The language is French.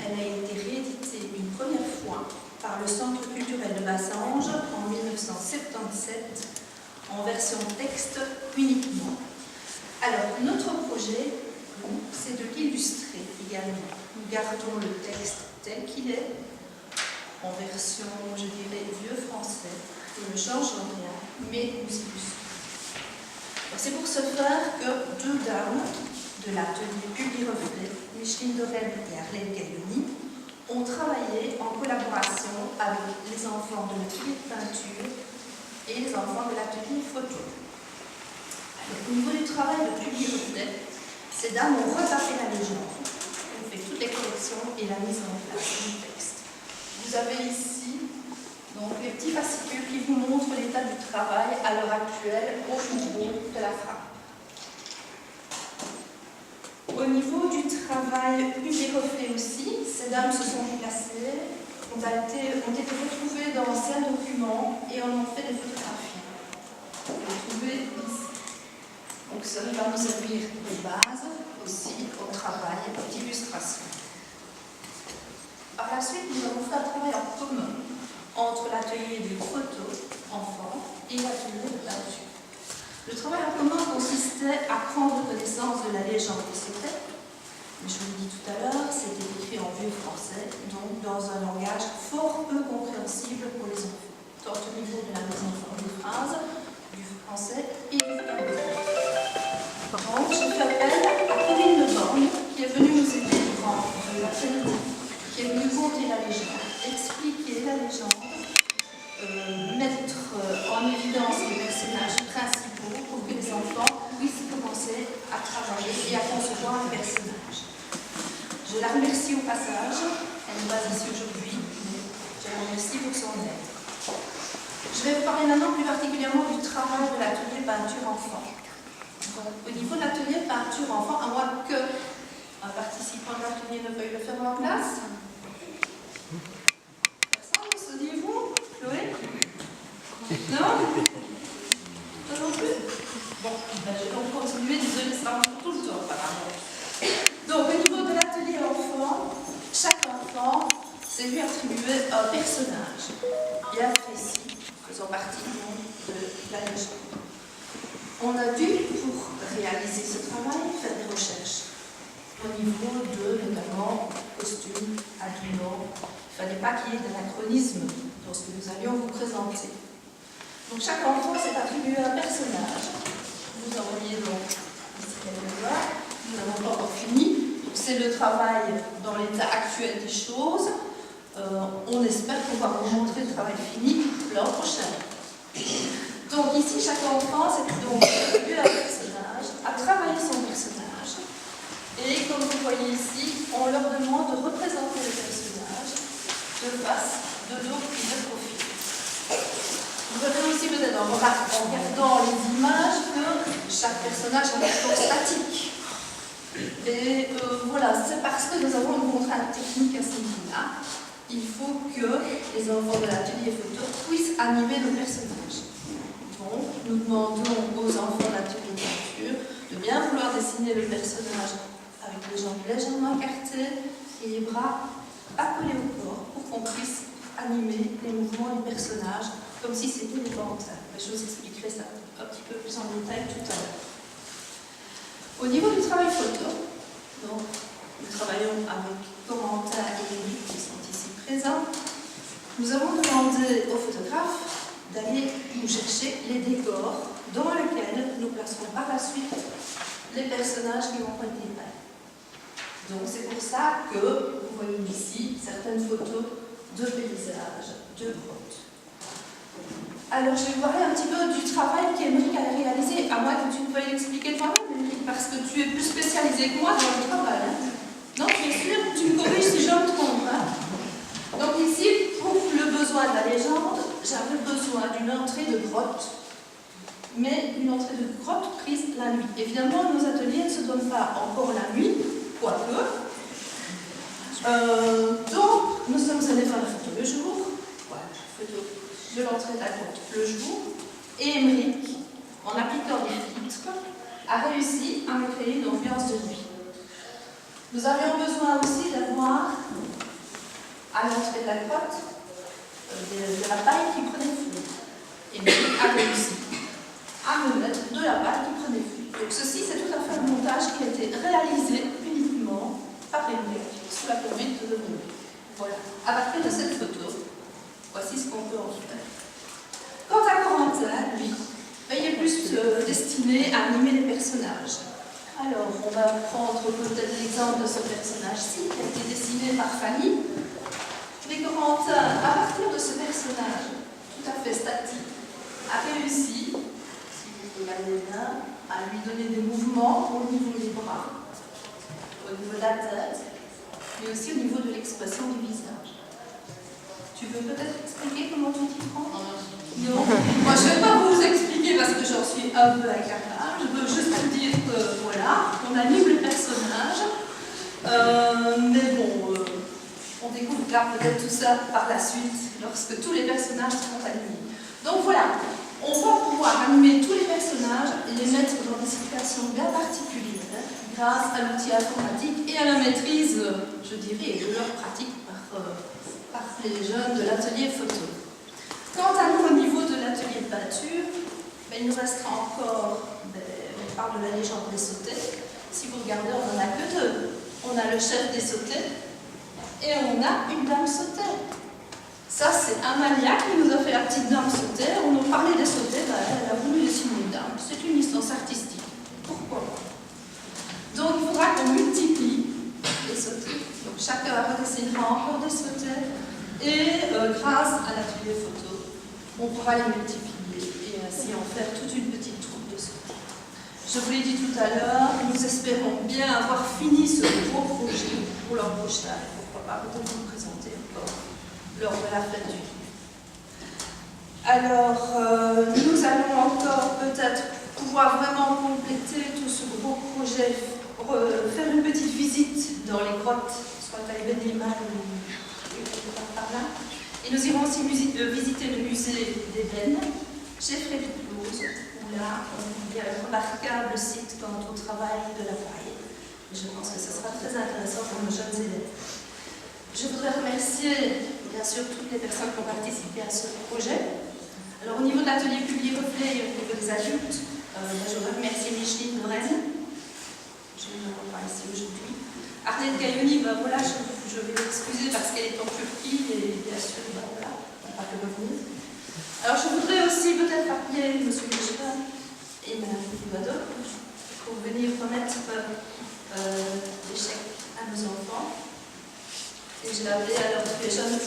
Elle a été rééditée une première fois par le Centre culturel de Bassange en 1977 en version texte uniquement. Alors, notre projet, c'est de l'illustrer également. Nous gardons le texte tel qu'il est, en version, je dirais, vieux français. Nous ne changeons rien, mais nous illustrons. C'est pour ce faire que deux dames de l'atelier Publi-Reflet, Micheline Dorel et Arlène Gailloni, ont travaillé en collaboration avec les enfants de l'atelier de peinture et les enfants de l'atelier photo. Alors, au niveau du travail de Publi-Reflet, ces dames ont retapé la légende, ont fait toutes les corrections et la mise en place du texte. Vous avez ici donc les petits fascicules qui vous montrent l'état du travail à l'heure actuelle au niveau de la frappe. Au niveau du travail Publi-Reflet aussi, ces dames se sont déplacées, ont été retrouvées dans d'anciens documents et en ont fait des photographies. Vous les trouvez ici. Donc ça va nous servir de base aussi au travail d'illustration. Par la suite, nous avons fait un travail en commun entre l'atelier de photo enfant et l'atelier de peinture. Le travail en commun consistait à prendre connaissance de la légende que c'était, mais je vous l'ai dit tout à l'heure, c'était écrit en vieux français, donc dans un langage fort peu compréhensible pour les enfants, tant au niveau de la mise en forme des phrases, du français et du vocabulaire. Donc, je fais appel à Corinne Leborgne, qui est venue nous aider durant l'après-midi, qui est venue conter la légende, expliquer la légende, mettre en évidence les personnages principaux pour que les enfants puissent commencer à travailler et à concevoir les personnages. Je la remercie au passage, elle n'est pas ici aujourd'hui, mais je la remercie pour son aide. Je vais vous parler maintenant plus particulièrement du travail de l'atelier peinture enfant. Donc, au niveau de l'atelier peinture enfant, à moins qu'un participant de l'atelier ne veuille le faire en classe. Personne, se dites-vous? Chloé? Non? Pas non plus? Bon, ben, je vais donc continuer, désolé, ça va tout le temps apparemment. Donc, au niveau de l'atelier enfant, chaque enfant s'est lui attribué un personnage bien précis, faisant partie de la légende. On a dû, pour réaliser ce travail, faire des recherches au niveau de, notamment, costumes, habillements. Il ne fallait pas qu'il y ait d'anachronisme dans ce que nous allions vous présenter. Donc chaque enfant s'est attribué un personnage. Vous en voyez donc ici quelques-uns. Nous n'avons pas encore fini. C'est le travail dans l'état actuel des choses. On espère pouvoir vous montrer le travail fini l'an prochain. Donc ici, chaque enfant s'est donc attribué un personnage, a travaillé son personnage. Et comme vous voyez ici, on leur demande de représenter le personnage de face, de dos et de profil. Vous verrez aussi peut-être en regardant les images que chaque personnage a un corps statique. Et voilà, c'est parce que nous avons une contrainte technique à ce niveau-là. Il faut que les enfants de l'atelier photo puissent animer le personnage. Donc, nous demandons aux enfants de l'atelier peinture de bien vouloir dessiner le personnage avec les jambes légèrement écartées et les bras accolés au corps pour qu'on puisse animer les mouvements du personnage comme si c'était des panthères. Je vous expliquerai ça un petit peu plus en détail tout à l'heure. Au niveau du travail photo, donc, nous travaillons avec Corentin et Émilie qui sont ici présents. Nous avons demandé aux photographes d'aller nous chercher les décors dans lesquels nous placerons par la suite les personnages qui vont être peints. Donc c'est pour ça que vous voyez ici certaines photos de paysages, de grottes. Alors je vais vous parler un petit peu du travail qu'Émeric a réalisé, à moins que tu ne veuilles l'expliquer toi-même, Émeric, parce que tu es plus spécialisé que moi dans le travail. Hein. Non, tu es sûr? Tu me corriges si je me trompe. Hein. Donc ici, pour le besoin de la légende, j'avais besoin d'une entrée de grotte, mais une entrée de grotte prise la nuit. Évidemment, nos ateliers ne se donnent pas encore la nuit, quoique. Donc, nous sommes allés faire la photo le jour, photo de l'entrée de la grotte le jour, et Émeric, en appliquant des filtres, a réussi à me créer une ambiance de nuit. Nous avions besoin aussi d'avoir à l'entrée de la grotte de la paille qui prenait feu. Et lui a réussi à me mettre de la paille qui prenait feu. Donc ceci, c'est tout à fait un montage qui a été réalisé uniquement par Emmerich sous la conduite de René. Voilà. À partir de cette photo, voici ce qu'on peut en faire. Quant à Corentin, lui, il est plus destiné à animer les personnages. Alors, on va prendre peut-être l'exemple de ce personnage-ci, qui a été dessiné par Fanny. Mais Corentin, à partir de ce personnage, tout à fait statique, a réussi, si vous regardez bien, à lui donner des mouvements au niveau des bras, au niveau de la tête, mais aussi au niveau de l'expression du visage. Tu veux peut-être expliquer comment tu t'y prends? Non. Moi, je ne vais pas vous expliquer parce que j'en suis un peu incapable. Je veux juste vous dire que, voilà, on anime le personnage. Mais bon, on découvrira peut-être tout ça par la suite, lorsque tous les personnages seront animés. Donc voilà, on va pouvoir animer tous les personnages et les mettre dans des situations bien particulières, grâce à l'outil informatique et à la maîtrise, je dirais, de leur pratique par les jeunes de l'atelier photo. Quant à nous, au niveau de l'atelier de peinture, il nous restera encore, on parle de la légende des sautés. Si vous regardez, on n'en a que deux. On a le chef des sautés et on a une dame sautée. Ça, c'est Amalia qui nous a fait la petite dame sautée. On nous parlait des sautés, elle a voulu dessiner une dame. C'est une licence artistique. Pourquoi pas? Donc, il faudra qu'on multiplie les sautés. Donc, chacun redessinera encore des sautés. Et grâce à l'atelier photo, on pourra les multiplier et ainsi en faire toute une petite troupe de sautés. Je vous l'ai dit tout à l'heure, nous espérons bien avoir fini ce gros projet pour l'an prochain. Pourquoi pas peut-être vous présenter encore lors de la fête du livre. Alors, nous allons encore peut-être pouvoir vraiment compléter tout ce gros projet, faire une petite visite dans les grottes, soit à Ebenimal ou par là. Et nous irons aussi visiter le musée d'Ébène, chez Frédéric Close, où là, il y a un remarquable site quant au travail de la paille. Je pense que ce sera très intéressant pour nos jeunes élèves. Je voudrais remercier, bien sûr, toutes les personnes qui ont participé à ce projet. Alors, au niveau de l'atelier Public Reflet et au niveau des adultes, je voudrais remercier Micheline Lorraine. Je ne la vois pas ici aujourd'hui. Arlette Gailloni, voilà, je vais l'excuser parce qu'elle est en Turquie et bien sûr, voilà, elle n'a pas pu revenir. Alors, je voudrais aussi peut-être appeler M. Michelin et Mme Vado pour venir remettre des chèques à nos enfants. Et je l'ai appelé alors tous les jeunes